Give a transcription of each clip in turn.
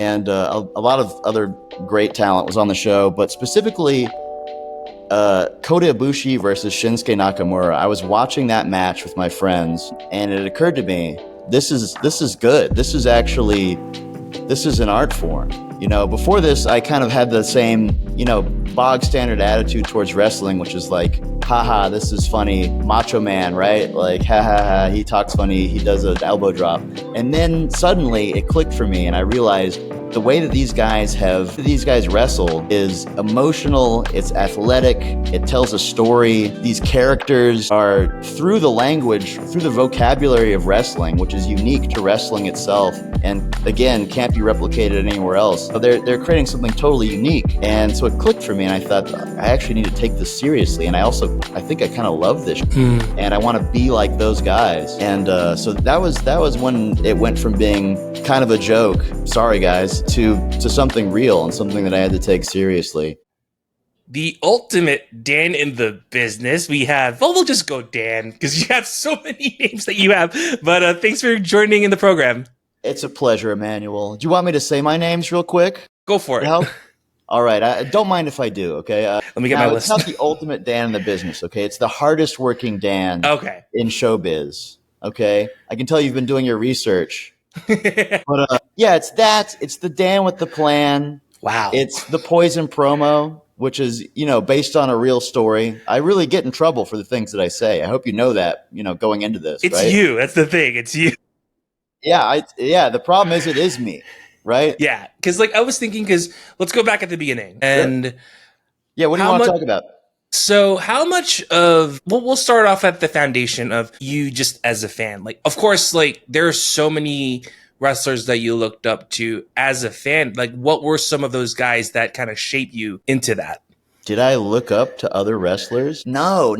and a lot of other great talent was on the show, but specifically Kota Ibushi versus Shinsuke Nakamura. I was watching that match with my friends, and it occurred to me, this is good. This is an art form. Before this, I kind of had the same, bog standard attitude towards wrestling, which is like, haha, this is funny, Macho Man, right? Like, ha ha ha, he talks funny, he does an elbow drop. And then suddenly it clicked for me, and I realized the way that these guys wrestle is emotional, it's athletic, it tells a story. These characters are, through the language, through the vocabulary of wrestling, which is unique to wrestling itself, and again, can't be replicated anywhere else. So they're creating something totally unique. And so it clicked for me, and I thought, I actually need to take this seriously. And I think I kind of love this, and I want to be like those guys. And so that was when it went from being kind of a joke, sorry guys, to something real and something that I had to take seriously. The ultimate Dan in the business. We have, we'll just go Dan, because you have so many names that you have. But thanks for joining in the program. It's a pleasure, Emmanuel. Do you want me to say my names real quick? Go for it. All right. I don't mind if I do, okay? Let me get my list. It's not the ultimate Dan in the business, okay? It's the hardest working Dan in showbiz, okay? I can tell you've been doing your research. But yeah, it's that. It's the Dan with the plan. Wow. It's the Poison promo, which is, based on a real story. I really get in trouble for the things that I say. I hope you know that, going into this. It's right? you. That's the thing. It's you. Yeah. The problem is it is me, right? Yeah. Because I was thinking, let's go back at the beginning. And sure. Yeah, what do you want to talk about? So how much of, we'll start off at the foundation of you just as a fan. Of course, there are so many wrestlers that you looked up to as a fan. What were some of those guys that kind of shaped you into that? Did I look up to other wrestlers? No.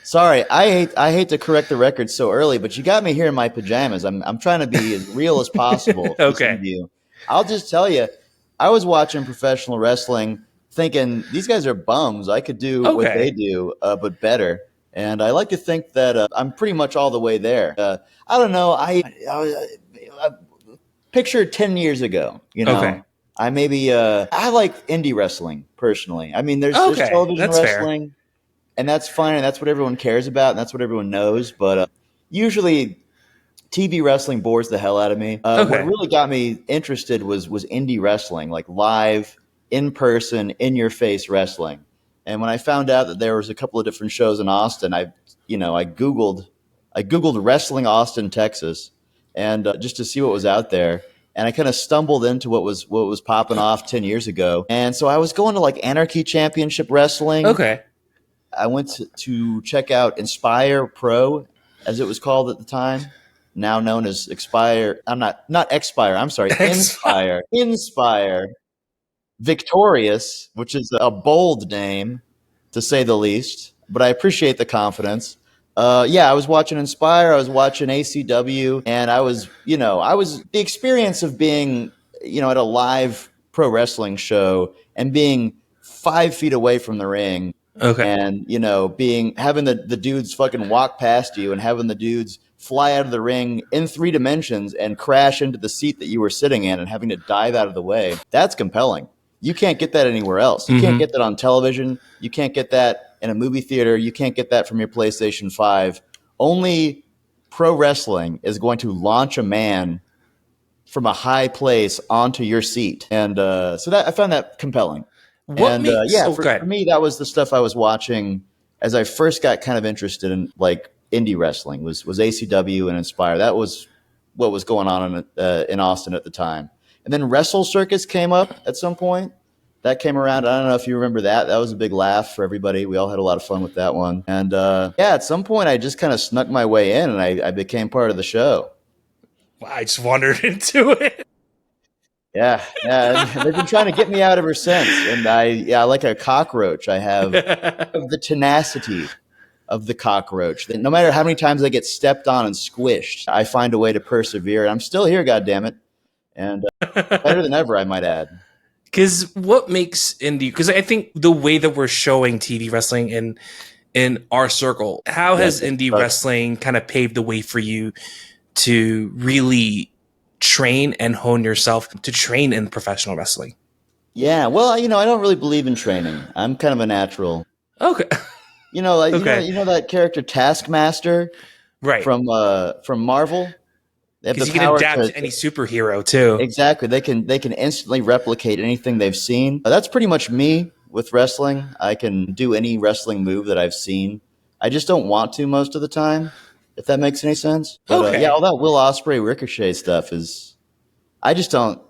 Sorry, I hate to correct the record so early, but you got me here in my pajamas. I'm trying to be as real as possible. Okay. I'll just tell you, I was watching professional wrestling thinking, these guys are bums. I could do what they do, but better. And I like to think that I'm pretty much all the way there. I don't know. I picture 10 years ago, I like indie wrestling personally. I mean, there's television wrestling, fair. And that's fine. And that's what everyone cares about. And that's what everyone knows. But usually TV wrestling bores the hell out of me. What really got me interested was indie wrestling, like live, in person, in your face wrestling. And when I found out that there was a couple of different shows in Austin, I Googled Wrestling Austin, Texas, and just to see what was out there. And I kind of stumbled into what was popping off 10 years ago. And so I was going to Anarchy Championship Wrestling. Okay. I went to check out Inspire Pro, as it was called at the time, now known as Expire. I'm not Expire. I'm sorry. Inspire. Victorious, which is a bold name, to say the least, but I appreciate the confidence. I was watching Inspire, I was watching ACW, and I was the experience of being, at a live pro wrestling show and being 5 feet away from the ring. Okay. And, having the dudes fucking walk past you and having the dudes fly out of the ring in 3 dimensions and crash into the seat that you were sitting in and having to dive out of the way. That's compelling. You can't get that anywhere else. You can't get that on television. You can't get that in a movie theater. You can't get that from your PlayStation 5. Only pro wrestling is going to launch a man from a high place onto your seat. And so that I found that compelling. For me, that was the stuff I was watching as I first got kind of interested in indie wrestling was ACW and Inspire. That was what was going on in Austin at the time. And then Wrestle Circus came up at some point. That came around. I don't know if you remember that. That was a big laugh for everybody. We all had a lot of fun with that one. And at some point, I just kind of snuck my way in, and I became part of the show. I just wandered into it. Yeah. They've been trying to get me out ever since. And I like a cockroach. I have the tenacity of the cockroach. No matter how many times I get stepped on and squished, I find a way to persevere. And I'm still here, goddammit. And better than ever, I might add. Because what makes indie? Because I think the way that we're showing TV wrestling in our circle, how has indie wrestling kind of paved the way for you to really train and hone yourself to train in professional wrestling? Yeah, well, you know, I don't really believe in training. I'm kind of a natural. Okay. You know, like Okay. you know that character Taskmaster Right. from Marvel. They have the Because you can power adapt to any superhero too. exactly. They can instantly replicate anything they've seen. That's pretty much me with wrestling. I can do any wrestling move that I've seen. I just don't want to most of the time, if that makes any sense. But yeah, Okay. all that Will Ospreay Ricochet stuff is. I just don't.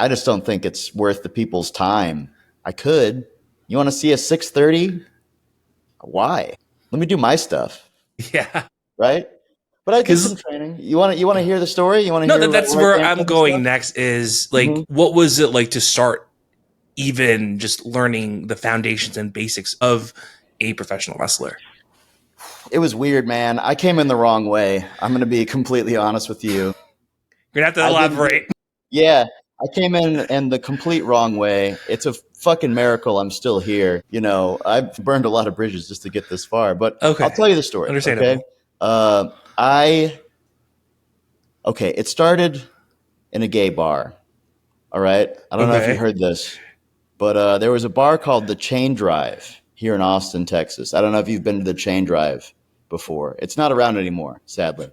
I just don't think it's worth the people's time. I could. You want to see a 6:30? Why? Let me do my stuff, Yeah. right? But I did some Because training. You want to hear the story? You want to no, hear that's where I where came I'm from and going stuff? next. Is like, Hmm. what was it like to start even just learning the foundations and basics of a professional wrestler? It was weird, man. I came in the wrong way. I'm going to be completely honest with you. You're gonna have to I didn't do. elaborate. Yeah, I came in the complete wrong way. It's a fucking miracle I'm still here. You know, I've burned a lot of bridges just to get this far, but I'll Okay. tell you the story, okay? Understandable. Uh, I okay, it started in a gay bar. All right. I don't know if you Okay. heard this, but there was a bar called the Chain Drive here in Austin, Texas. I don't know if you've been to the Chain Drive before. It's not around anymore, sadly.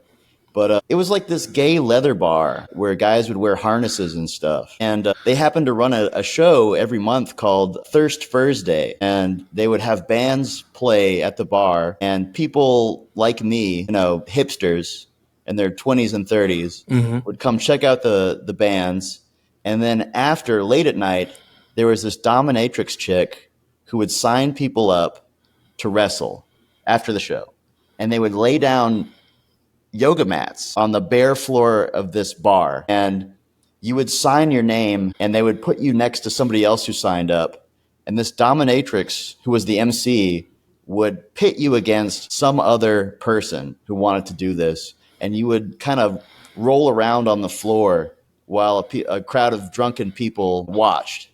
But it was like this gay leather bar where guys would wear harnesses and stuff. And they happened to run a show every month called Thirst Thursday. And they would have bands play at the bar. And people like me, you know, hipsters in their 20s and 30s, Hmm. would come check out the bands. And then after, late at night, there was this dominatrix chick who would sign people up to wrestle after the show. And they would lay down yoga mats on the bare floor of this bar, and you would sign your name and they would put you next to somebody else who signed up, and this dominatrix who was the MC would pit you against some other person who wanted to do this, and you would kind of roll around on the floor while a crowd of drunken people watched.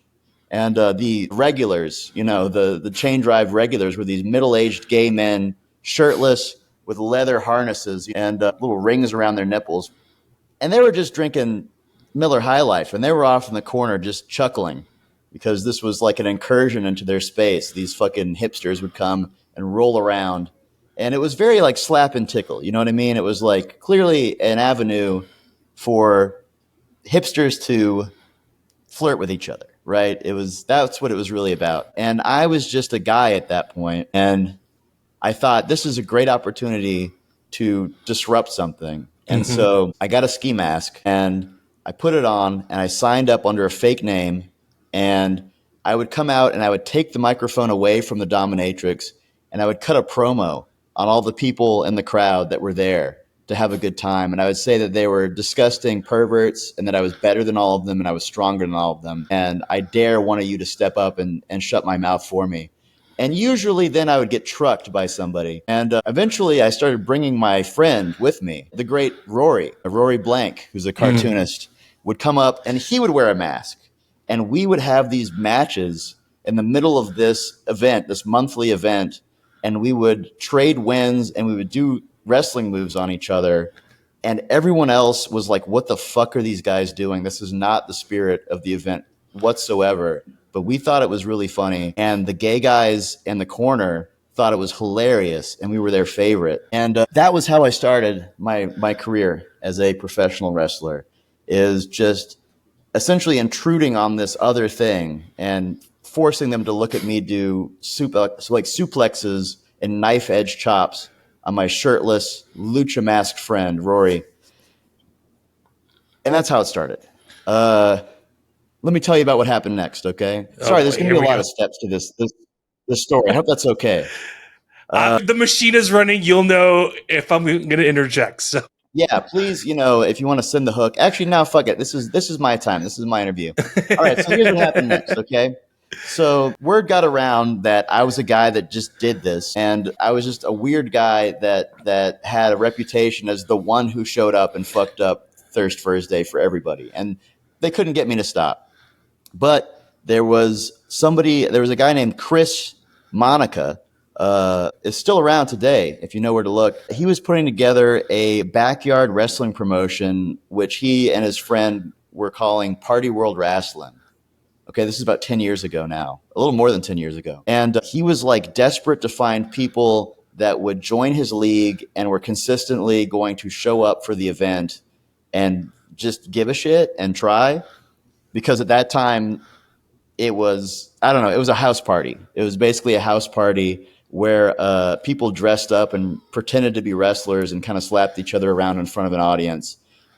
And the regulars, you know, the chain drive regulars were these middle aged gay men, shirtless, with leather harnesses and little rings around their nipples. And they were just drinking Miller High Life. And they were off in the corner just chuckling because this was like an incursion into their space. These fucking hipsters would come and roll around. And it was very like slap and tickle. You know what I mean? It was like clearly an avenue for hipsters to flirt with each other, right? That's what it was really about. And I was just a guy at that point, and I thought this is a great opportunity to disrupt something. And Hmm. so I got a ski mask and I put it on and I signed up under a fake name, and I would come out and I would take the microphone away from the dominatrix and I would cut a promo on all the people in the crowd that were there to have a good time. And I would say that they were disgusting perverts and that I was better than all of them and I was stronger than all of them. And I dare one of you to step up and shut my mouth for me. And usually then I would get trucked by somebody. And eventually I started bringing my friend with me, the great Rory Blank, who's a Hmm. cartoonist, would come up and he would wear a mask. And we would have these matches in the middle of this event, this monthly event. And we would trade wins and we would do wrestling moves on each other. And everyone else was like, what the fuck are these guys doing? This is not the spirit of the event whatsoever. But we thought it was really funny. And the gay guys in the corner thought it was hilarious. And we were their favorite. And that was how I started my career as a professional wrestler, is just essentially intruding on this other thing and forcing them to look at me do like suplexes and knife edge chops on my shirtless lucha masked friend Rory, and that's how it started. Uh, Let me tell you about what happened next. Okay, Oh sorry, boy, there's going to here be a we lot go. of steps to this story. I hope that's okay. The machine is running. You'll know if I'm going to interject. So. Yeah, please, you know, if you want to send the hook. Actually, now fuck it. This is my time. This is my interview. All right, so here's what happened next, okay? So word got around that I was a guy that just did this, and I was just a weird guy that had a reputation as the one who showed up and fucked up Thirst Thursday for everybody, and they couldn't get me to stop. But there was a guy named Chris Monica is still around today, if you know where to look. He was putting together a backyard wrestling promotion, which he and his friend were calling Party World Wrestling. Okay, this is about 10 years ago now, a little more than 10 years ago. And he was like desperate to find people that would join his league and were consistently going to show up for the event and just give a shit and try. Because at that time, it was, I don't know, it was a house party. It was basically a house party where people dressed up and pretended to be wrestlers and kind of slapped each other around in front of an audience.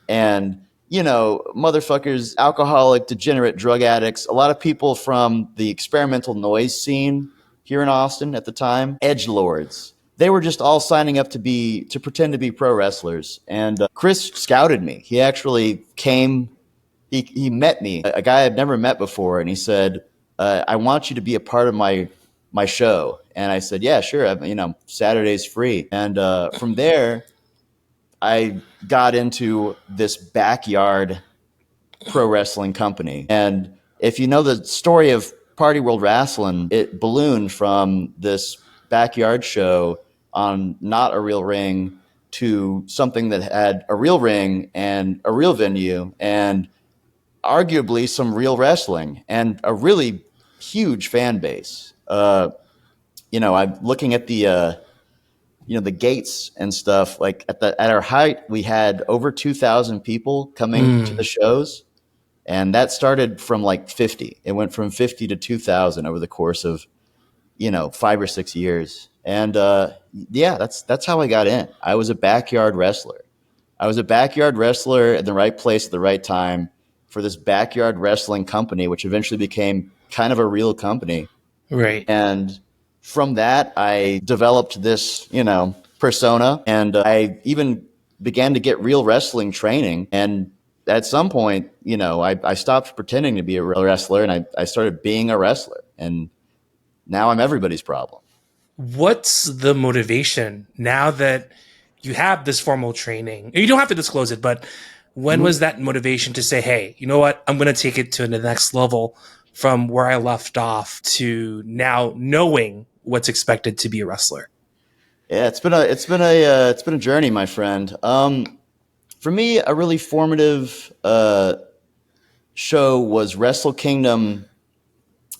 And, you know, motherfuckers, alcoholic, degenerate, drug addicts, a lot of people from the experimental noise scene here in Austin at the time, edgelords. They were just all signing up to pretend to be pro wrestlers. And Chris scouted me. He actually came, he met me, a guy I've never met before, and he said, I want you to be a part of my show. And I said, yeah, sure. Saturday's free. And from there, I got into this backyard pro wrestling company. And if you know the story of Party World Wrestling, it ballooned from this backyard show on not a real ring to something that had a real ring and a real venue and arguably some real wrestling and a really huge fan base. I'm looking at the gates and stuff. Like at our height, we had over 2,000 people coming to the shows, and that started from like 50. It went from 50 to 2,000 over the course of 5 or 6 years. And that's how I got in. I was a backyard wrestler. I was a backyard wrestler at the right place at the right time for this backyard wrestling company, which eventually became kind of a real company. Right. And from that, I developed this, persona, and I even began to get real wrestling training. And at some point, I stopped pretending to be a real wrestler, and I started being a wrestler. And now I'm everybody's problem. What's the motivation now that you have this formal training? You don't have to disclose it, but when was that motivation to say, hey, you know what? I'm going to take it to the next level from where I left off to now knowing what's expected to be a wrestler? Yeah, it's been a journey, my friend. For me, a really formative show was Wrestle Kingdom.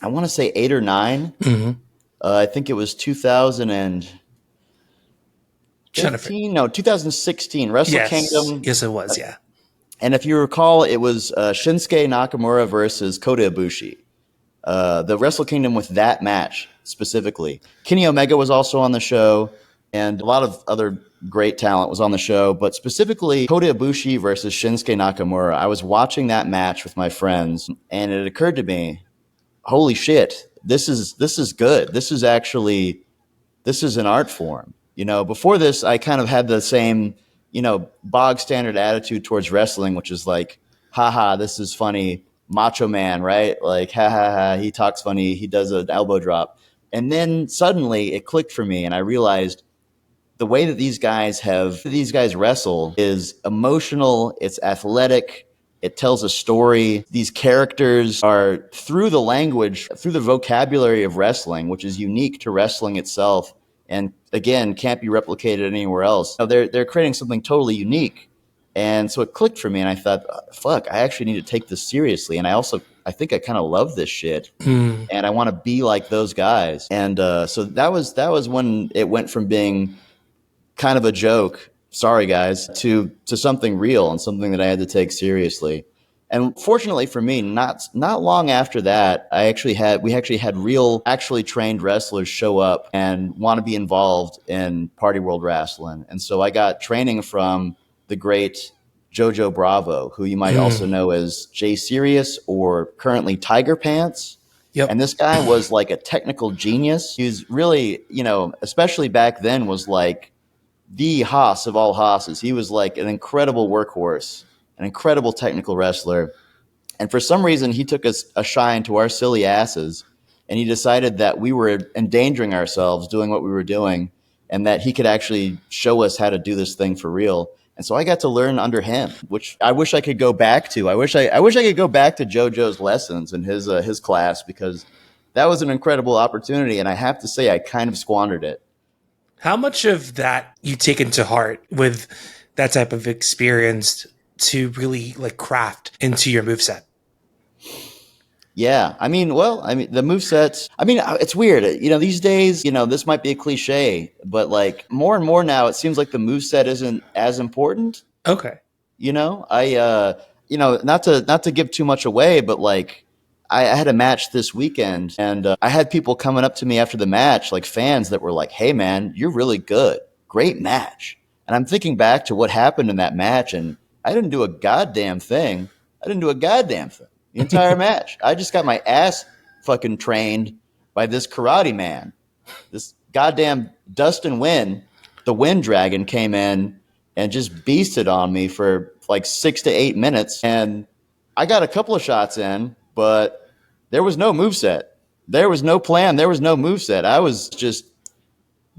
I want to say 8 or 9. I think it was 2016. Wrestle Kingdom. Yes, it was. Yeah. And if you recall, it was Shinsuke Nakamura versus Kota Ibushi. The Wrestle Kingdom with that match specifically. Kenny Omega was also on the show, and a lot of other great talent was on the show, but specifically Kota Ibushi versus Shinsuke Nakamura. I was watching that match with my friends, and it occurred to me, holy shit, this is good. This is an art form. Before this, I kind of had the same, bog standard attitude towards wrestling, which is like, haha, this is funny. Macho Man, right? Like, ha ha ha, he talks funny. He does an elbow drop. And then suddenly it clicked for me, and I realized the way that these guys wrestle is emotional. It's athletic. It tells a story. These characters are through the language, through the vocabulary of wrestling, which is unique to wrestling itself. And again, can't be replicated anywhere else. They're creating something totally unique. And so it clicked for me, and I thought, fuck, I actually need to take this seriously. And I think I kind of love this shit, and I want to be like those guys. And so that was when it went from being kind of a joke, sorry guys, to something real and something that I had to take seriously. And fortunately for me, not long after that, we actually had real, actually trained wrestlers show up and want to be involved in Party World Wrestling. And so I got training from the great Jojo Bravo, who you might also know as Jay Sirius or currently Tiger Pants. Yep. And this guy was like a technical genius. He was really, especially back then, was like the Haas of all Haas's. He was like an incredible workhorse, an incredible technical wrestler. And for some reason, he took a shine to our silly asses, and he decided that we were endangering ourselves doing what we were doing, and that he could actually show us how to do this thing for real. And so I got to learn under him, which I wish I could go back to. I wish I could go back to JoJo's lessons in his class, because that was an incredible opportunity, and I have to say I kind of squandered it. How much of that you take into heart with that type of experience to really like craft into your moveset? Yeah, I mean the move sets. I mean, it's weird. You know, these days, you know, this might be a cliche, but like more and more now, it seems like the move set isn't as important. Okay. You know, you know, not to give too much away, but like I had a match this weekend, and I had people coming up to me after the match, like fans that were like, "Hey, man, you're really good. Great match." And I'm thinking back to what happened in that match, and I didn't do a goddamn thing. I didn't do a goddamn thing the entire match. I just got my ass fucking trained by this karate man. This goddamn Dustin Wynn, the Wind Dragon, came in and just beasted on me for like 6 to 8 minutes. And I got a couple of shots in, but there was no moveset. There was no plan. There was no moveset. I was just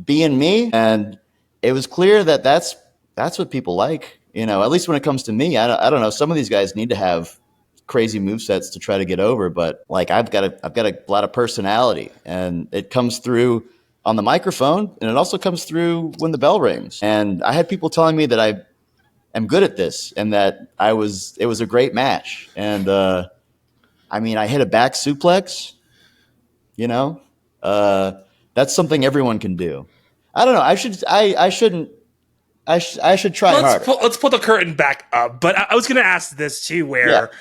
being me. And it was clear that that's what people like. You know, at least when it comes to me, I don't know. Some of these guys need to have crazy move sets to try to get over, but like I've got a lot of personality, and it comes through on the microphone, and it also comes through when the bell rings. And I had people telling me that I am good at this, and that it was a great match. And I mean, I hit a back suplex. You know, uh, that's something everyone can do. I don't know. I shouldn't. I should try harder. Let's pull the curtain back up. But I was going to ask this too, Yeah. where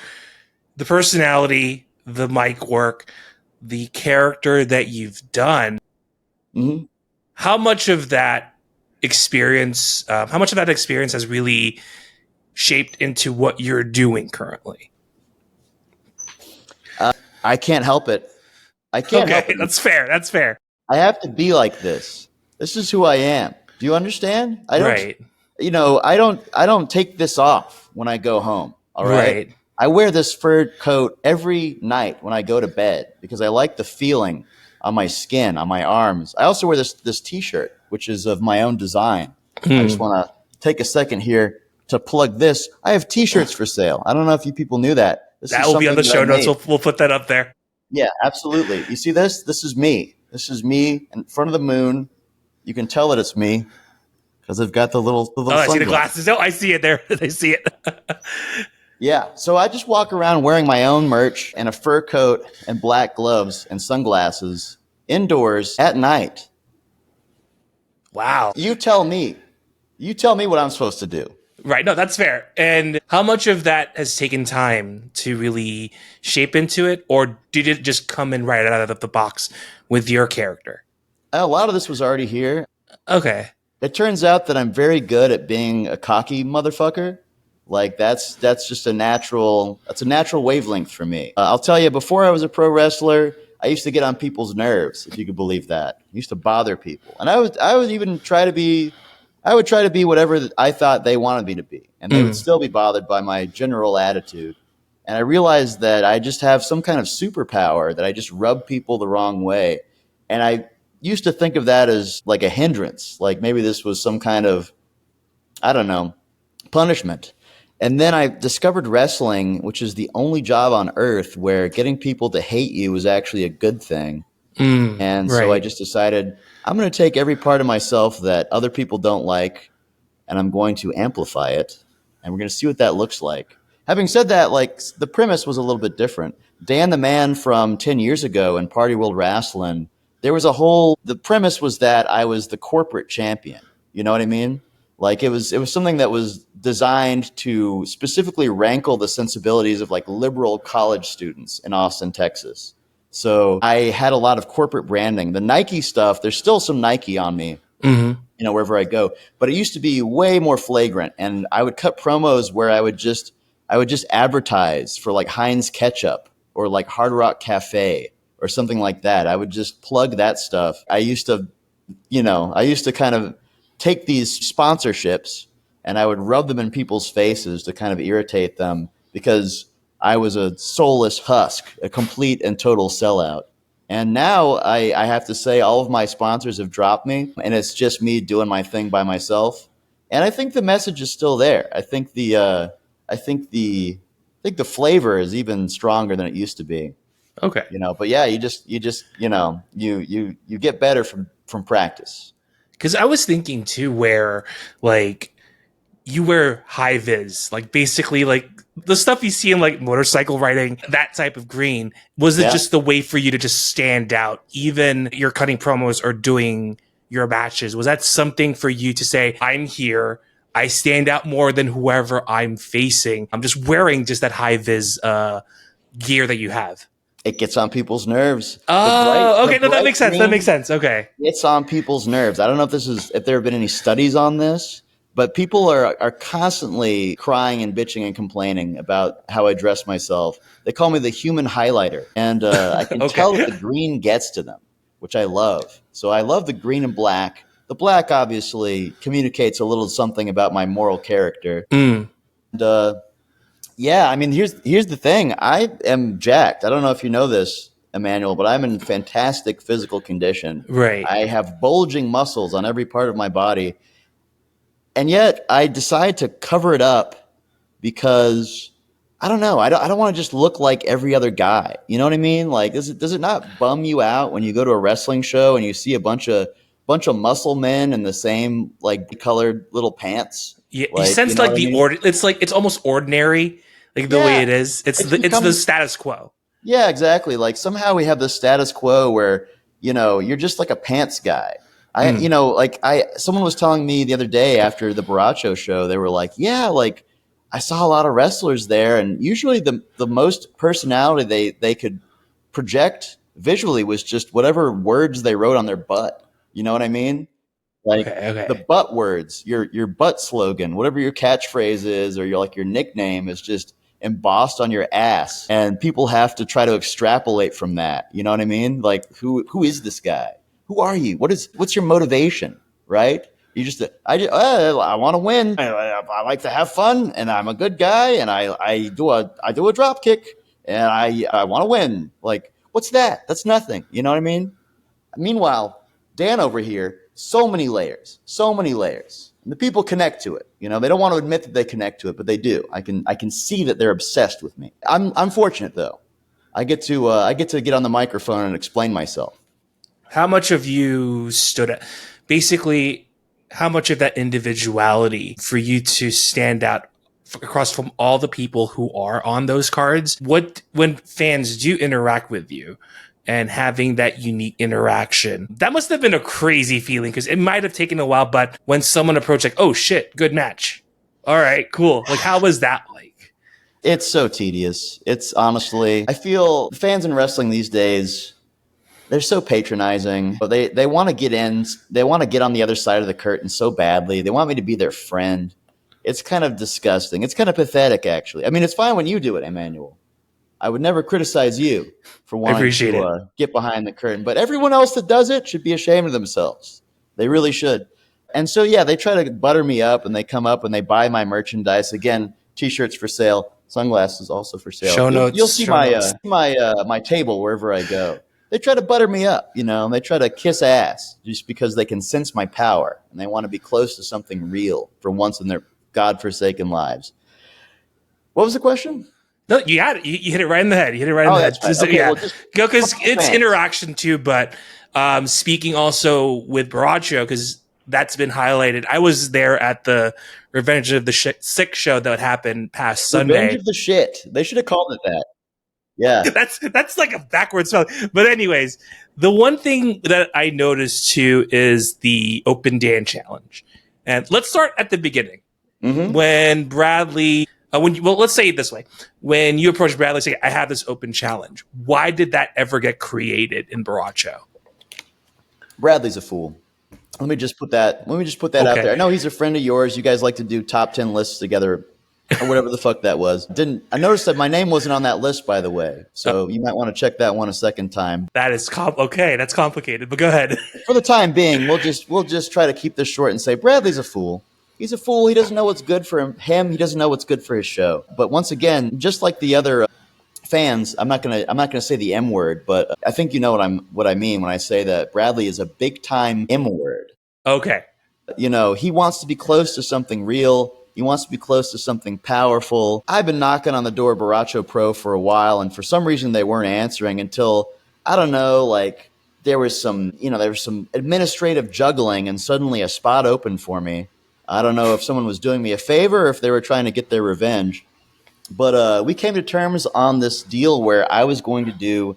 the personality, the mic work, the character that you've done, Hmm. how much of that how much of that experience has really shaped into what you're doing currently? I can't help it. I can't help Okay, it. that's fair. That's fair. I have to be like this. This is who I am. Do you understand? I don't, Right. you know, I don't take this off when I go home. All right. Right. I wear this fur coat every night when I go to bed because I like the feeling on my skin, on my arms. I also wear this t-shirt, which is of my own design. I just want to take a second here to plug this. I have t-shirts for sale. I don't know if you people knew that. This That is will be on something the that I show notes. made. We'll put that up there. Yeah, absolutely. You see this? This is me. This is me in front of the moon. You can tell that it's me because I've got the little Oh, I see the sunglasses. glasses. Oh, I see it there. I see it. Yeah, so I just walk around wearing my own merch and a fur coat and black gloves and sunglasses indoors at night. Wow. You tell me. You tell me what I'm supposed to do. Right. No, that's fair. And how much of that has taken time to really shape into it, or did it just come in right out of the box with your character? A lot of this was already here. Okay. It turns out that I'm very good at being a cocky motherfucker. Like that's just that's a natural wavelength for me. I'll tell you, before I was a pro wrestler, I used to get on people's nerves, if you could believe that. I used to bother people, and I would even try to be, I would try to be whatever I thought they wanted me to be, and they would still be bothered by my general attitude. And I realized that I just have some kind of superpower that I just rub people the wrong way, and I used to think of that as like a hindrance, like maybe this was some kind of, I don't know, punishment. And then I discovered wrestling, which is the only job on earth where getting people to hate you is actually a good thing. And so I Right. just decided I'm going to take every part of myself that other people don't like, and I'm going to amplify it. And we're going to see what that looks like. Having said that, like the premise was a little bit different. Dan the Man from 10 years ago in Party World Wrestling, the premise was that I was the corporate champion. You know what I mean? Like it was something that was designed to specifically rankle the sensibilities of like liberal college students in Austin, Texas. So I had a lot of corporate branding. The Nike stuff, there's still some Nike on me, you know, wherever I go. But it used to be way more flagrant, and I would cut promos where I would just advertise for like Heinz ketchup or like Hard Rock Cafe or something like that. I would just plug that stuff. I used to kind of take these sponsorships and I would rub them in people's faces to kind of irritate them because I was a soulless husk, a complete and total sellout. And now I have to say all of my sponsors have dropped me, and it's just me doing my thing by myself. And I think the message is still there. I think the flavor is even stronger than it used to be. Okay. But yeah, you get better from practice. Because I was thinking too, where like you wear high vis, like basically like the stuff you see in like motorcycle riding, that type of green. Was it Yeah. just the way for you to just stand out, even you're cutting promos or doing your matches? Was that something for you to say, I'm here, I stand out more than whoever I'm facing? I'm just wearing just that high vis gear that you have. It gets on people's nerves. Oh, The okay. No, that bright makes sense. That makes green sense. Okay. gets on people's nerves. I don't know if there have been any studies on this, but people are constantly crying and bitching and complaining about how I dress myself. They call me the human highlighter, and I can Okay. tell that the green gets to them, which I love. So I love the green and black. The black obviously communicates a little something about my moral character. Mm, And yeah, I mean, here's the thing. I am jacked. I don't know if you know this, Emmanuel, but I'm in fantastic physical condition. right. I have bulging muscles on every part of my body, and yet I decide to cover it up because I don't know. I don't want to just look like every other guy. You know what I mean? Like, does it not bum you out when you go to a wrestling show and you see a bunch of muscle men in the same like colored little pants? Yeah, you Like, you sense know like what I the mean? it's like it's almost ordinary, like the way Yeah, it is. it's It's the become status quo. Yeah, exactly. Like somehow we have this status quo where, you're just like a pants guy. Mm. Someone was telling me the other day after the Baracho show, they were like, yeah, like I saw a lot of wrestlers there, and usually the most personality they could project visually was just whatever words they wrote on their butt. You know what I mean? Like Okay, the okay. butt words, your butt slogan, whatever your catchphrase is, or your nickname is just embossed on your ass, and people have to try to extrapolate from that. You know what I mean? Like who is this guy? Who are you? What's your motivation? Right? I want to win. I like to have fun, and I'm a good guy, and I do a drop kick, and I want to win. Like what's that? That's nothing. You know what I mean? Meanwhile, Dan over here, so many layers, so many layers. And the people connect to it. They don't want to admit that they connect to it, but they do. I can see that they're obsessed with me. I'm fortunate though. I get to get on the microphone and explain myself. How much of you stood at basically how much of that individuality for you to stand out across from all the people who are on those cards? What when fans do interact with you and having that unique interaction, that must have been a crazy feeling because it might have taken a while, but when someone approached like, oh shit, good match. All right, cool. Like how was that like? It's so tedious. It's honestly, I feel fans in wrestling these days, they're so patronizing. They want to get in. They want to get on the other side of the curtain so badly. They want me to be their friend. It's kind of disgusting. It's kind of pathetic, actually. I mean, it's fine when you do it, Emmanuel. I would never criticize you for I wanting appreciate to it. get behind the curtain, but everyone else that does it should be ashamed of themselves. They really should. And so, yeah, they try to butter me up, and they come up and they buy my merchandise. Again, T-shirts for sale, sunglasses also for sale. Show You'll notes, see show notes. my table wherever I go. They try to butter me up, and they try to kiss ass just because they can sense my power and they want to be close to something real for once in their godforsaken lives. What was the question? No, you had it. You hit it right in the head. You hit it right in Oh, the head. that's right. Okay, Yeah, well, just because fuck the it's fans. interaction too. But speaking also with Baracho, because that's been highlighted. I was there at the Revenge of the Sick show that happened past Revenge Sunday. of the shit. They should have called it that. Yeah. That's like a backwards spelling. But anyways, the one thing that I noticed too is the Open Dan challenge. And let's start at the beginning Mm-hmm. when Bradley, let's say it this way: when you approach Bradley, say, "I have this open challenge." Why did that ever get created in Baracho? Bradley's a fool. Let me just put that out Okay, there. I know he's a friend of yours. You guys like to do top 10 lists together or whatever the fuck that was. Didn't I noticed that my name wasn't on that list, by the way. uh, So you might want to check that one a second time. that is okay. That's complicated, but go ahead. For the time being, we'll just try to keep this short and say Bradley's a fool. He's a fool. He doesn't know what's good for him. He doesn't know what's good for his show. But once again, just like the other fans, I'm not gonna say the M word, but I think you know what I mean when I say that Bradley is a big time M word. Okay, He wants to be close to something real. He wants to be close to something powerful. I've been knocking on the door of Baracho Pro for a while, and for some reason they weren't answering until, I don't know, like there was some administrative juggling and suddenly a spot opened for me. I don't know if someone was doing me a favor or if they were trying to get their revenge. But we came to terms on this deal where I was going to do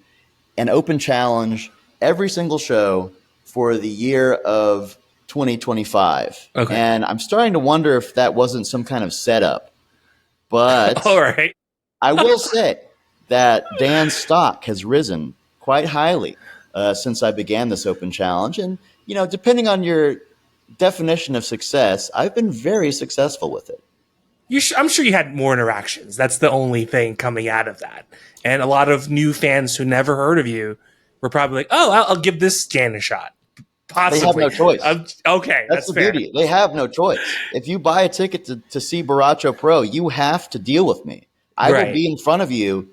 an open challenge every single show for the year of 2025. Okay. And I'm starting to wonder if that wasn't some kind of setup. But All right. I will say that Dan's stock has risen quite highly since I began this open challenge. And, depending on your definition of success, I've been very successful with it. I'm sure you had more interactions. That's the only thing coming out of that. And a lot of new fans who never heard of you were probably like, oh, I'll give this Jan a shot. Possibly. They have no choice. Okay, that's the fair. beauty. They have no choice. If you buy a ticket to see Baracho Pro, you have to deal with me. I will be in front of you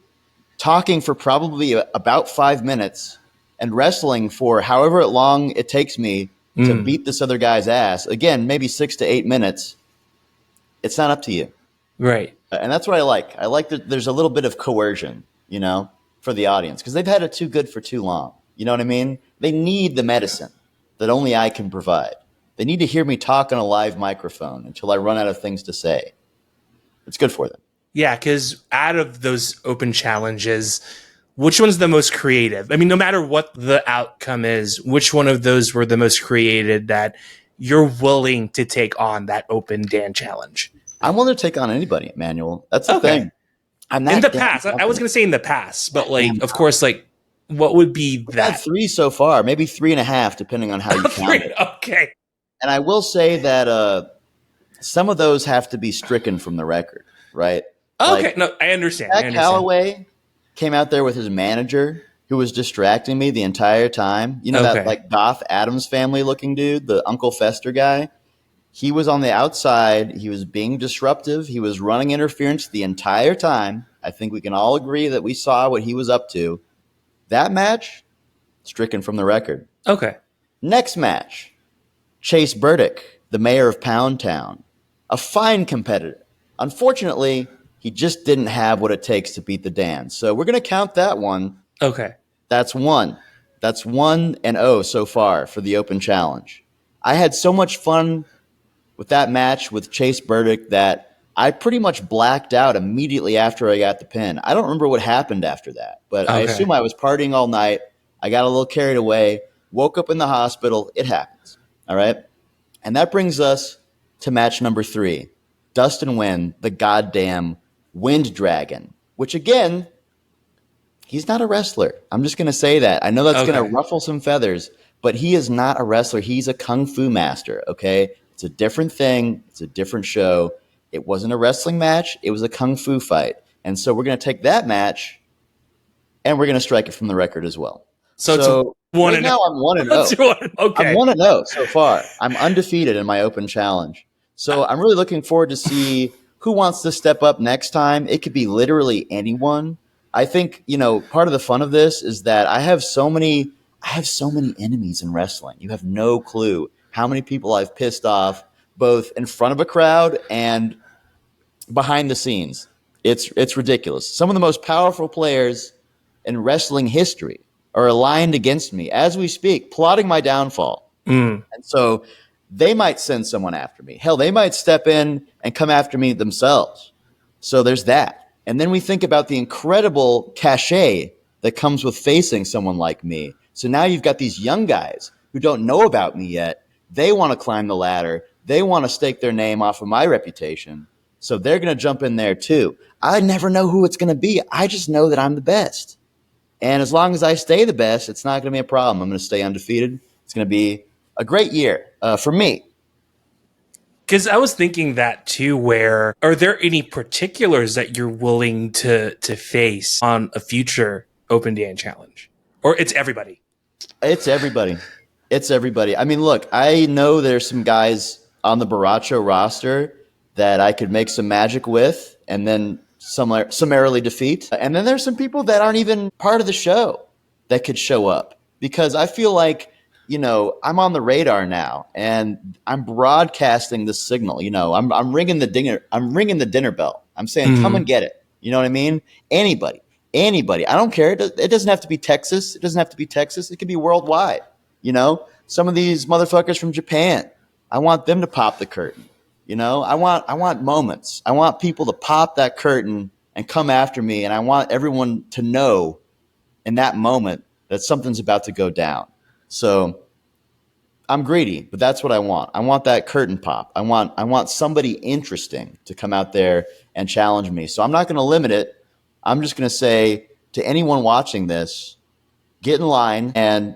talking for probably about 5 minutes and wrestling for however long it takes me to beat this other guy's ass. Again, maybe 6 to 8 minutes. It's not up to you. Right. And that's what I like. I like that there's a little bit of coercion, for the audience because they've had it too good for too long. You know what I mean? They need the medicine that only I can provide. They need to hear me talk on a live microphone until I run out of things to say. It's good for them. Yeah, because out of those open challenges, which one's the most creative? I mean, no matter what the outcome is, which one of those were the most creative that you're willing to take on that open Dan challenge? I'm willing to take on anybody, Emmanuel. That's the thing. I'm not in the past. I was going to say in the past, but of course, what would be that? I've had 3 so far, maybe 3.5, depending on how you count it. Okay. And I will say that some of those have to be stricken from the record, right? Okay, no, I understand. Jack Calloway came out there with his manager who was distracting me the entire time. That Goth Addams Family looking dude, the Uncle Fester guy. He was on the outside. He was being disruptive. He was running interference the entire time. I think we can all agree that we saw what he was up to. That match, stricken from the record. Okay. Next match, Chase Burdick, the mayor of Pound Town. A fine competitor. Unfortunately, he just didn't have what it takes to beat the Dan. So we're going to count that one. Okay. That's 1. That's 1-0 so far for the open challenge. I had so much fun with that match with Chase Burdick that I pretty much blacked out immediately after I got the pin. I don't remember what happened after that, but I assume I was partying all night. I got a little carried away, woke up in the hospital. It happens. All right. And that brings us to match number 3, Dustin Wynn, the goddamn Wind Dragon, which again, he's not a wrestler. I'm just going to say that. I know that's going to ruffle some feathers, but he is not a wrestler. He's a kung fu master. Okay. It's a different thing. It's a different show. It wasn't a wrestling match. It was a kung fu fight. And so we're going to take that match and we're going to strike it from the record as well. So it's right now I'm 1-0. Okay. I'm 1-0 so far. I'm undefeated in my open challenge. So I'm really looking forward to see who wants to step up next time. It could be literally anyone. I think, part of the fun of this is that I have so many enemies in wrestling. You have no clue how many people I've pissed off, both in front of a crowd and behind the scenes. It's ridiculous. Some of the most powerful players in wrestling history are aligned against me as we speak, plotting my downfall. And so they might send someone after me. Hell, they might step in and come after me themselves. So there's that. And then we think about the incredible cachet that comes with facing someone like me. So now you've got these young guys who don't know about me yet. They want to climb the ladder. They want to stake their name off of my reputation. So they're going to jump in there too. I never know who it's going to be. I just know that I'm the best. And as long as I stay the best, it's not going to be a problem. I'm going to stay undefeated. It's going to be a great year for me. Because I was thinking that too, where are there any particulars that you're willing to face on a future Open Dan challenge? Or it's everybody? It's everybody. It's everybody. I mean, look, I know there's some guys on the Baracho roster that I could make some magic with and then summarily defeat. And then there's some people that aren't even part of the show that could show up. Because I feel like I'm on the radar now, and I'm broadcasting the signal. I'm ringing the dinner. I'm ringing the dinner bell. I'm saying, come and Mhm. get it. You know what I mean? Anybody, anybody. I don't care. It doesn't have to be Texas. It doesn't have to be Texas. It could be worldwide. Some of these motherfuckers from Japan. I want them to pop the curtain. I want moments. I want people to pop that curtain and come after me, and I want everyone to know in that moment that something's about to go down. So I'm greedy, but that's what I want. I want that curtain pop. I want somebody interesting to come out there and challenge me. So I'm not going to limit it. I'm just going to say to anyone watching this, get in line, and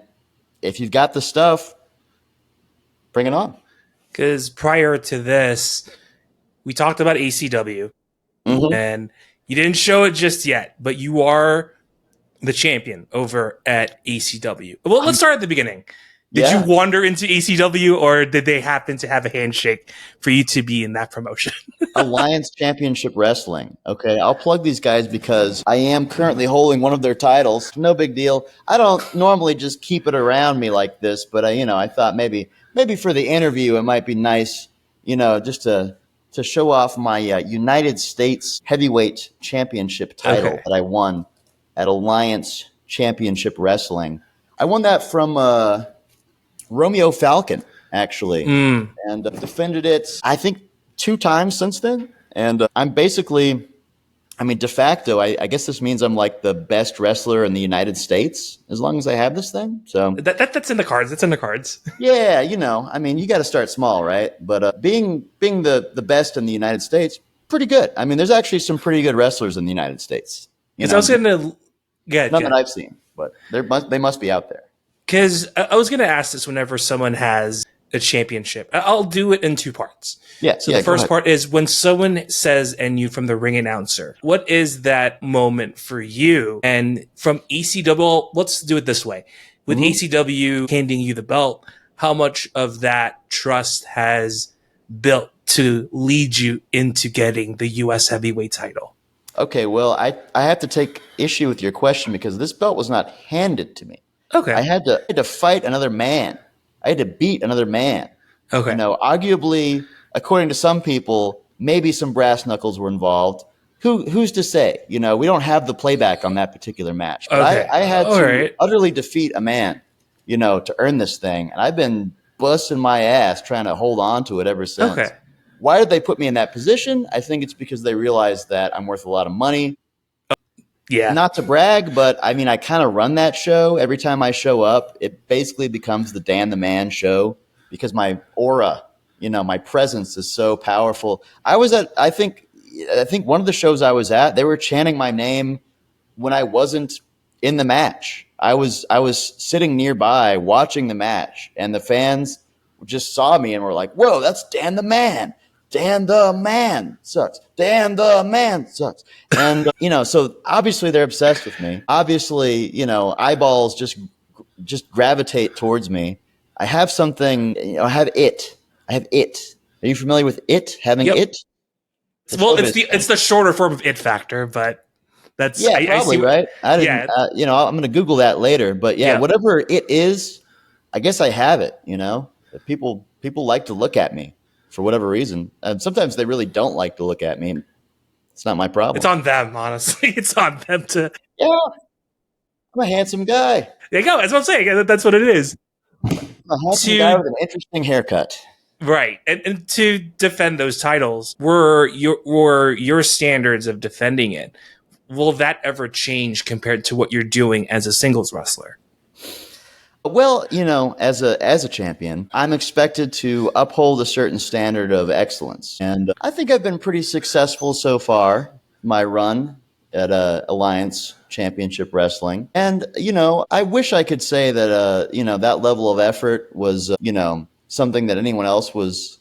if you've got the stuff, bring it on. Because prior to this, we talked about ACW, Mm-hmm. and you didn't show it just yet, but you are the champion over at ACW. Well, let's start at the beginning. Did you Yeah. wander into ACW, or did they happen to have a handshake for you to be in that promotion? Alliance Championship Wrestling. Okay, I'll plug these guys because I am currently holding one of their titles. No big deal. I don't normally just keep it around me like this, but I thought maybe for the interview it might be nice, just to show off my United States Heavyweight Championship title Okay. that I won at Alliance Championship Wrestling. I won that from Romeo Falcon, actually, Mm. and defended it, I think, 2 times since then. And I'm basically, de facto, I guess this means I'm like the best wrestler in the United States as long as I have this thing. So, That's in the cards. That's in the cards. yeah, you got to start small, right? But being the best in the United States, pretty good. There's actually some pretty good wrestlers in the United States. Because I was gonna get None that good. I've seen, but they must be out there. Because I was gonna ask this whenever someone has a championship. I'll do it in two parts. Yeah, So yeah. the Go first ahead. part is when someone says, and you from the ring announcer, what is that moment for you? And from ECW, let's do it this way. With Mm-hmm. ECW handing you the belt, how much of that trust has built to lead you into getting the US heavyweight title? Okay, well, I have to take issue with your question because this belt was not handed to me. I Okay. had to fight another man. I had to beat another man. Okay. Arguably, according to some people, maybe some brass knuckles were involved. Who's to say? We don't have the playback on that particular match. But I, Okay. I had All to right. utterly defeat a man, to earn this thing. And I've been busting my ass trying to hold on to it ever since. Okay. Why did they put me in that position? I think it's because they realized that I'm worth a lot of money. Yeah. Not to brag, but I kind of run that show. Every time I show up, it basically becomes the Dan the Man show because my aura, my presence is so powerful. I think one of the shows I was at, they were chanting my name when I wasn't in the match. I was sitting nearby watching the match, and the fans just saw me and were like, "Whoa, that's Dan the Man! Dan the Man sucks! Dan the Man sucks!" And so obviously they're obsessed with me. Obviously, eyeballs just gravitate towards me. I have something. I have it. I have it. Are you familiar with it? Having Yep. it? It's Well, it's Otis. the shorter form of it factor, but that's Yeah, I see probably what. right. I didn't. Yeah. I'm going to Google that later. But yeah, Yeah. whatever it is, I guess I have it. People like to look at me for whatever reason, and sometimes they really don't like to look at me. It's not my It's problem. on them, honestly. It's on them to. Yeah, I'm a handsome guy. There you go. That's what I'm saying. That's what it is. I'm a handsome guy To with an interesting haircut. right, and to defend those titles, were your standards of defending it. Will that ever change compared to what you're doing as a singles wrestler? Well, as a champion, I'm expected to uphold a certain standard of excellence, and I think I've been pretty successful so far. My run at Alliance Championship Wrestling, and I wish I could say that that level of effort was something that anyone else was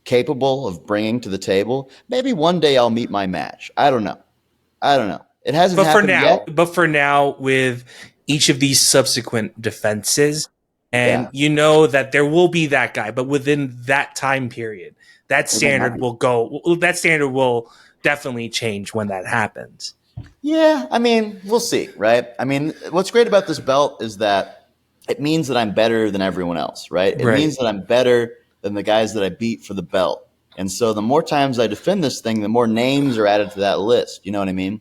capable of bringing to the table. Maybe one day I'll meet my match. I don't know. I don't know. It hasn't happened yet. But for now, with each of these subsequent defenses, and Yeah, you know that there will be that guy, but within that time period, that it might not standard be. will go. That standard will definitely change when that happens. Yeah, we'll see, right? What's great about this belt is that it means that I'm better than everyone else, right? It Right. means that I'm better than the guys that I beat for the belt. And so the more times I defend this thing, the more names are added to that list. You know what I mean?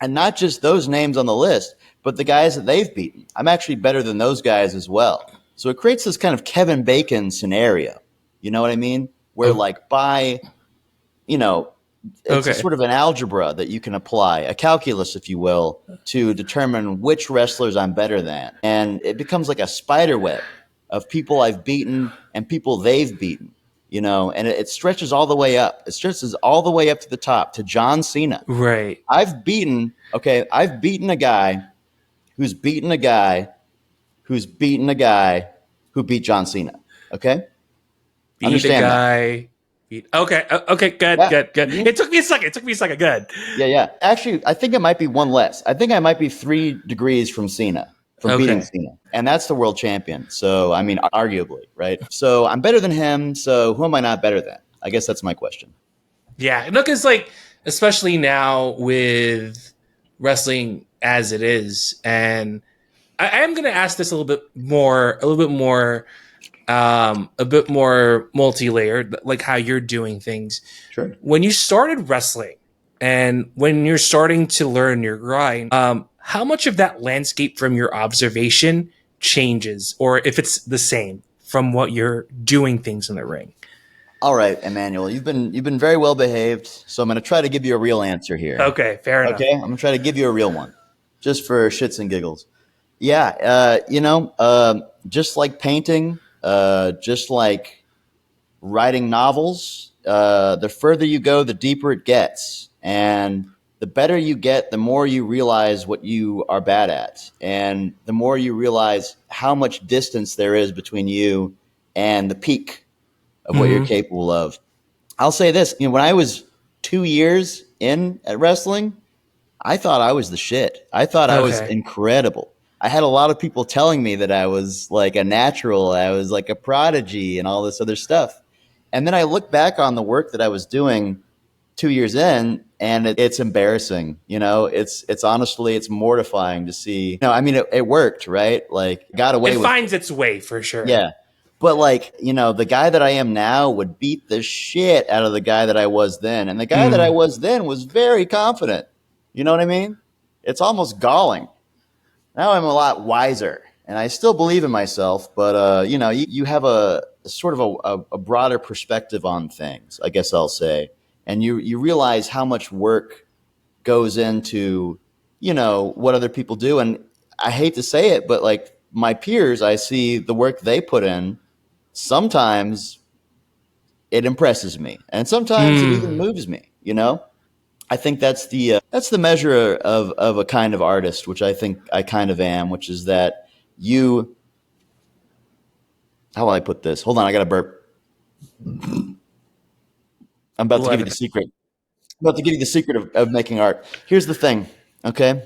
And not just those names on the list, but the guys that they've beaten. I'm actually better than those guys as well. So it creates this kind of Kevin Bacon scenario. You know what I mean? Where Oh, like by, you know, it's a okay. sort of an algebra that you can apply, a calculus, if you will, to determine which wrestlers I'm better than. And it becomes like a spider web of people I've beaten and people they've beaten, you know, and it stretches all the way up. It stretches all the way up to the top to John Cena. Right. I've beaten a guy who's beaten a guy who's beaten a guy who beat John Cena. Okay? Beat a Understand that. guy. Okay. Okay. Good. Yeah. Good. Good. Mhm. It took me a second. It took me a second. Good. Yeah, yeah. Actually, I think it might be one less. I think I might be 3 degrees from Cena, from beating Okay. Cena. And that's the world champion. So, I mean, arguably, right? So I'm better than him. So who am I not better than? I guess that's my question. Yeah. Look, it's like, especially now with wrestling as it is, and I am going to ask this a bit more multi-layered, like how you're doing things. Sure. When you started wrestling and when you're starting to learn your grind, how much of that landscape from your observation changes, or if it's the same from what you're doing things in the ring? All right, Emmanuel, you've been very well behaved. So I'm going to try to give you a real answer here. Okay, fair enough. Okay, I'm going to try to give you a real one, just for shits and giggles. Yeah, just like painting, just like writing novels, the further you go, the deeper it gets. And the better you get, the more you realize what you are bad at. And the more you realize how much distance there is between you and the peak of what you're Hmm. capable of. I'll say this, when I was 2 years in at wrestling, I thought I was the shit. I thought I was Okay. incredible. I had a lot of people telling me that I was like a natural, I was like a prodigy and all this other stuff. And then I look back on the work that I was doing 2 years in, and it's embarrassing. It's honestly, it's mortifying to see. I mean, it worked, right? Like, got It away with, finds its way for sure. yeah. But like, the guy that I am now would beat the shit out of the guy that I was then. And the guy that I Mm. was then was very confident. You know what I mean? It's almost galling. Now I'm a lot wiser, and I still believe in myself, but you have a sort of a broader perspective on things, I guess I'll say. And you realize how much work goes into, what other people do. And I hate to say it, but like my peers, I see the work they put in. Sometimes it impresses me, and sometimes it even Mm. moves me. I think that's the measure of a kind of artist, which I think I kind of am, which is that you. How will I put this? Hold on, I got to burp. I'm about to give you Love the it. secret. I'm about to give you the secret of making art. Here's the thing, okay?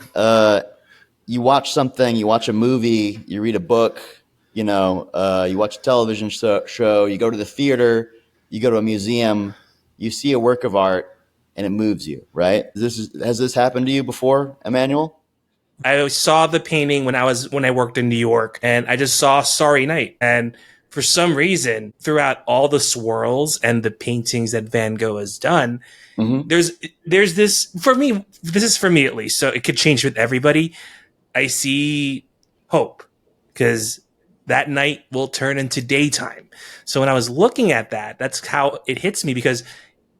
You watch something, you watch a movie, you read a book, you watch a television show, you go to the theater, you go to a museum, you see a work of art, and it moves you, right? Has this happened to you before, Emmanuel? I saw the painting when I worked in New York, and I just saw Sorry Night. And for some reason, throughout all the swirls and the paintings that Van Gogh has done, Mm-hmm. there's there's this for me. This is for me at least, so it could change with everybody. I see hope because that night will turn into daytime. So when I was looking at that, that's how it hits me because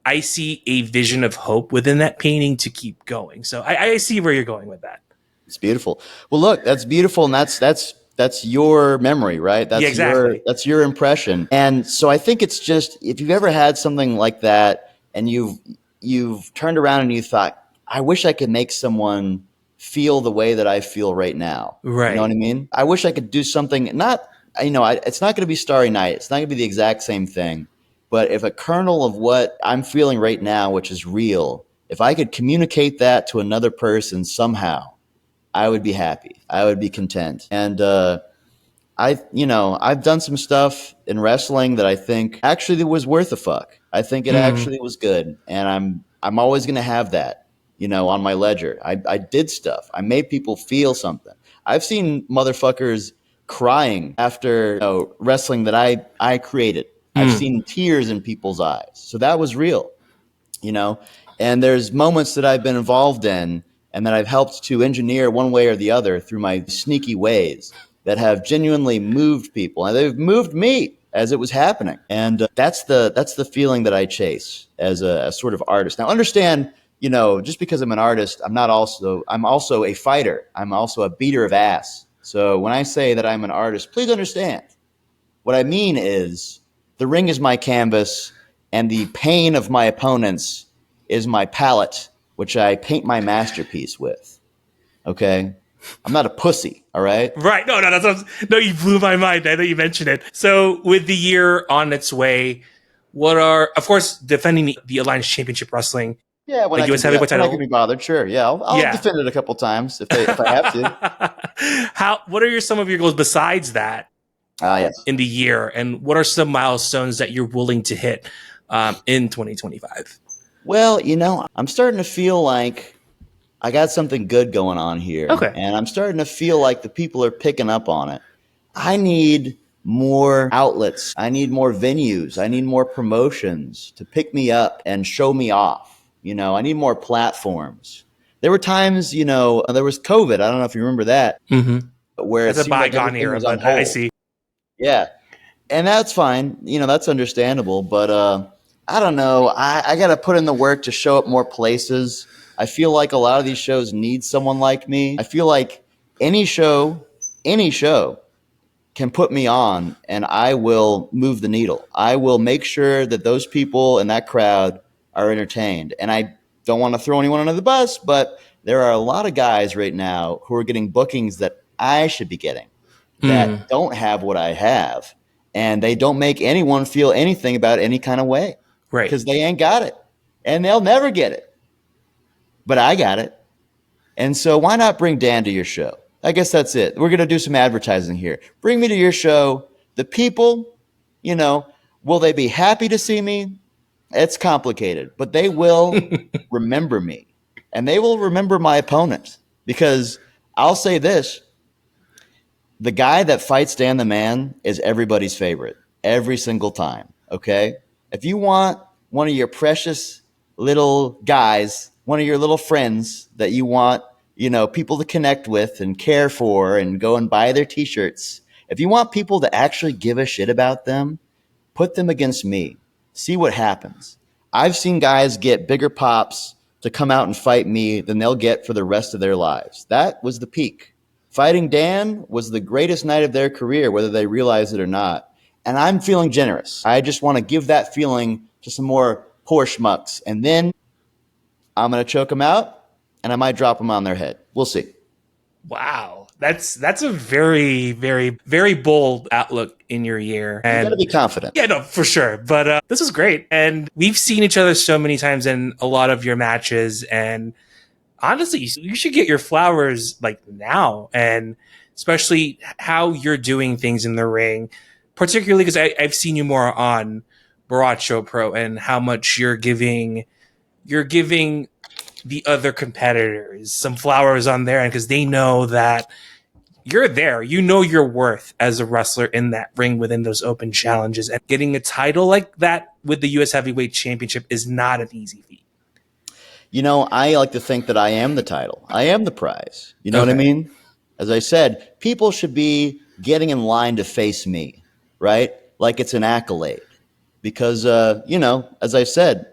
I see a vision of hope within that painting to keep going. So I see where you're going with that. It's beautiful. Well, look, that's beautiful, and that's your memory, right? Yeah, exactly. That's your impression. And so I think it's just, if you've ever had something like that, and you've turned around and you thought, I wish I could make someone feel the way that I feel right now. You know what Right. I mean? I wish I could do something. Not, it's not going to be Starry Night. It's not going to be the exact same thing. But if a kernel of what I'm feeling right now, which is real, if I could communicate that to another person somehow, I would be happy. I would be content. And I've done some stuff in wrestling that I think actually was worth a fuck. I think it Mm. actually was good, and I'm always going to have that, on my ledger. I did stuff. I made people feel something. I've seen motherfuckers crying after wrestling that I created. I've seen tears in people's eyes. So that was real, you know. And there's moments that I've been involved in and that I've helped to engineer one way or the other through my sneaky ways that have genuinely moved people, and they've moved me as it was happening. And that's the feeling that I chase as a sort of artist. Now, understand, just because I'm an artist, I'm also a fighter. I'm also a beater of ass. So when I say that I'm an artist, please understand what I mean is the ring is my canvas, and the pain of my opponents is my palette, which I paint my masterpiece with. Okay? I'm not a pussy, all right? Right. No, no, you blew my mind. I know you mentioned it. So with the year on its way, what are, of course, defending the Alliance Championship Wrestling, Yeah, the US Heavyweight when I can title? be bothered, sure. Yeah, I'll Yeah. defend it a couple times if I have to. What are some of your goals besides that Yes. in the year? And what are some milestones that you're willing to hit in 2025? Well, I'm starting to feel like I got something good going on here. Okay. And I'm starting to feel like the people are picking up on it. I need more outlets. I need more venues. I need more promotions to pick me up and show me off. I need more platforms. There were times, there was COVID. I don't know if you remember that, where That's it a seemed like bygone everything era, was on but hold. I see. Yeah. And that's fine. That's understandable. But I don't know. I got to put in the work to show up more places. I feel like a lot of these shows need someone like me. I feel like any show can put me on and I will move the needle. I will make sure that those people in that crowd are entertained. And I don't want to throw anyone under the bus, but there are a lot of guys right now who are getting bookings that I should be getting that don't have what I have. And they don't make anyone feel anything about any kind of way. Right. Because they ain't got it. And they'll never get it. But I got it. And so why not bring Dan to your show? I guess that's it. We're going to do some advertising here. Bring me to your show. The people, will they be happy to see me? It's complicated, but they will remember me. And they will remember my opponent. Because I'll say this, the guy that fights Dan the Man is everybody's favorite every single time. Okay? If you want one of your precious little guys, one of your little friends that you want, people to connect with and care for and go and buy their t-shirts. If you want people to actually give a shit about them, put them against me. See what happens. I've seen guys get bigger pops to come out and fight me than they'll get for the rest of their lives. That was the peak. Fighting Dan was the greatest night of their career, whether they realize it or not. And I'm feeling generous. I just want to give that feeling to some more poor schmucks. And then I'm going to choke them out and I might drop them on their head. We'll see. Wow. That's a very, very, very bold outlook in your year. And you got to be confident. Yeah, no, for sure. But this is great. And we've seen each other so many times in a lot of your matches. And honestly, you should get your flowers like now. And especially how you're doing things in the ring, particularly because I've seen you more on Baracho Pro and how much you're giving the other competitors some flowers on there, and because they know that you're there, your worth as a wrestler in that ring within those open challenges, and getting a title like that with the US Heavyweight Championship is not an easy feat. I like to think that I am the title. I am the prize. You know what I mean? As I said, people should be getting in line to face me, right? Like it's an accolade. Because, as I said,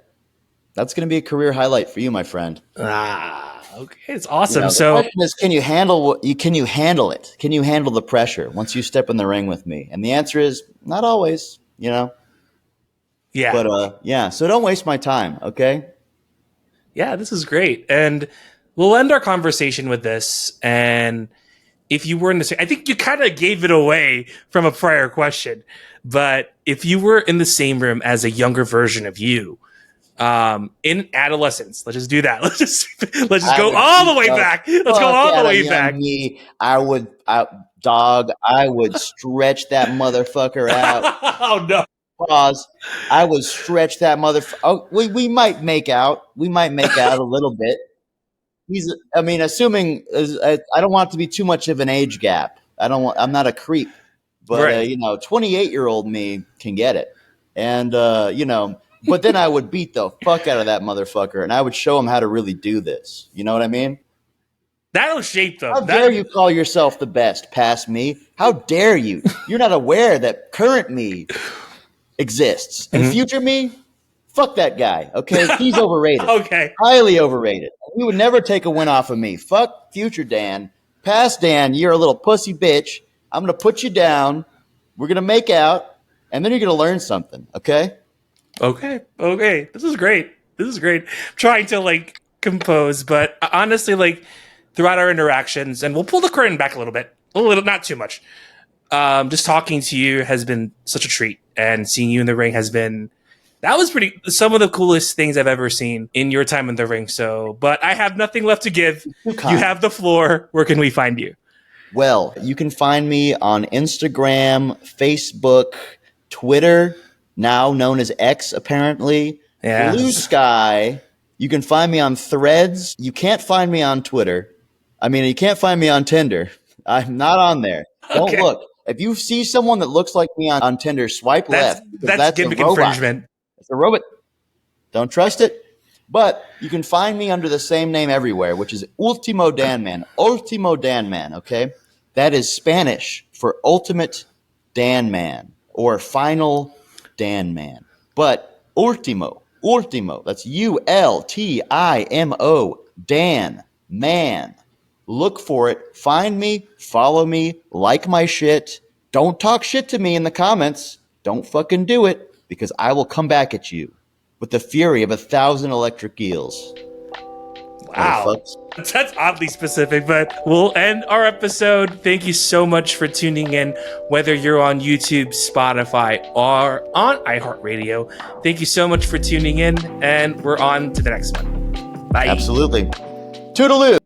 that's going to be a career highlight for you, my friend. Okay, it's awesome. The question is, can you handle it? Can you handle the pressure once you step in the ring with me? And the answer is not always, Yeah. But so don't waste my time, okay? Yeah, this is great. And we'll end our conversation with this. And if you were in the same, I think you kind of gave it away from a prior question, but if you were in the same room as a younger version of you, in adolescence, let's just do that. Let's just go all the way back. Let's go all the way back. I would stretch that motherfucker out. Oh no. Pause. I would stretch that motherfucker. Oh, we might make out. We might make out a little bit. Assuming I don't want it to be too much of an age gap. I'm not a creep, but Right. 28-year-old me can get it. And but then I would beat the fuck out of that motherfucker, and I would show him how to really do this. You know what I mean? That'll shape them. How dare you call yourself the best past me? How dare you? You're not aware that current me exists. And future me, fuck that guy, okay? He's overrated. Okay. Highly overrated. He would never take a win off of me. Fuck future Dan. Past Dan, you're a little pussy bitch. I'm going to put you down. We're going to make out, and then you're going to learn something, okay? Okay. This is great. I'm trying to like compose, but honestly, like throughout our interactions, and we'll pull the curtain back a little bit, not too much. Just talking to you has been such a treat, and seeing you in the ring that was some of the coolest things I've ever seen in your time in the ring. So, but I have nothing left to give. You have the floor. Where can we find you? Well, you can find me on Instagram, Facebook, Twitter, now known as X, apparently. Yeah. Blue Sky. You can find me on Threads. You can't find me on Twitter. I mean, you can't find me on Tinder. I'm not on there. Don't look. If you see someone that looks like me on Tinder, swipe left. That's gimmick infringement. It's a robot. Don't trust it. But you can find me under the same name everywhere, which is Ultimo Dan Man. Ultimo Dan Man, okay? That is Spanish for Ultimate Dan Man or Final Dan Man. But Ultimo, that's Ultimo, Dan Man. Look for it. Find me, follow me, like my shit. Don't talk shit to me in the comments. Don't fucking do it, because I will come back at you with the fury of 1,000 electric eels. Wow. That's oddly specific, but we'll end our episode. Thank you so much for tuning in, whether you're on YouTube, Spotify, or on iHeartRadio. Thank you so much for tuning in, and we're on to the next one. Bye. Absolutely. Toodaloo.